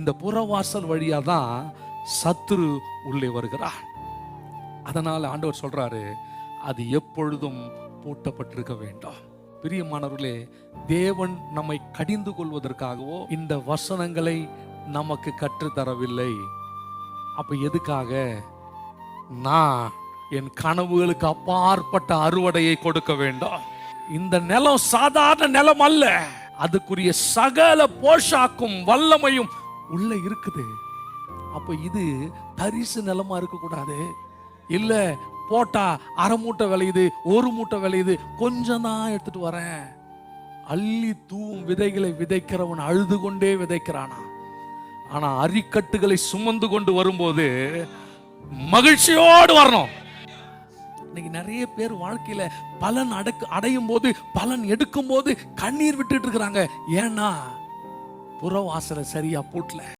இந்த புறவாசல் வழியா தான் சத்துரு உள்ளே வருகிறார். அதனால ஆண்டவர் சொல்றாரு, அது எப்பொழுதும் பூட்டப்பட்டிருக்க வேண்டாம். பிரியமானவர்களே, தேவன் நம்மை கடிந்து கொள்வதற்காகவோ இந்த வசனங்களை நமக்கு கற்றுத்தரவில்லை. அப்ப எதுக்காக? நான் என் கனவுகளுக்கு அப்பாற்பட்ட அறுவடையை கொடுக்க வேண்டாம். இந்த நிலம் சாதாரண நிலம் அல்ல, அதுக்குரிய சகல போஷாக்கும் வல்லமையும் உள்ள இருக்குது. அப்ப இது தரிசு நிலமா இருக்க கூடாது. இல்ல போட்டா அரை மூட்டை விளையுது, ஒரு மூட்டை விளையுது, கொஞ்சம் தான் எடுத்துட்டு வரேன். அள்ளி தூவும் விதைகளை விதைக்கிறவன் அழுது கொண்டே விதைக்கிறானா? ஆனா அரிக்கட்டுகளை சுமந்து கொண்டு வரும்போது மகிழ்ச்சியோடு வரணும். இன்னைக்கு நிறைய பேர் வாழ்க்கையில பலன் அடையும் போது, பலன் எடுக்கும் போது கண்ணீர் விட்டுட்டு இருக்கிறாங்க. ஏன்னா புறவாசலை சரியா பூட்டல.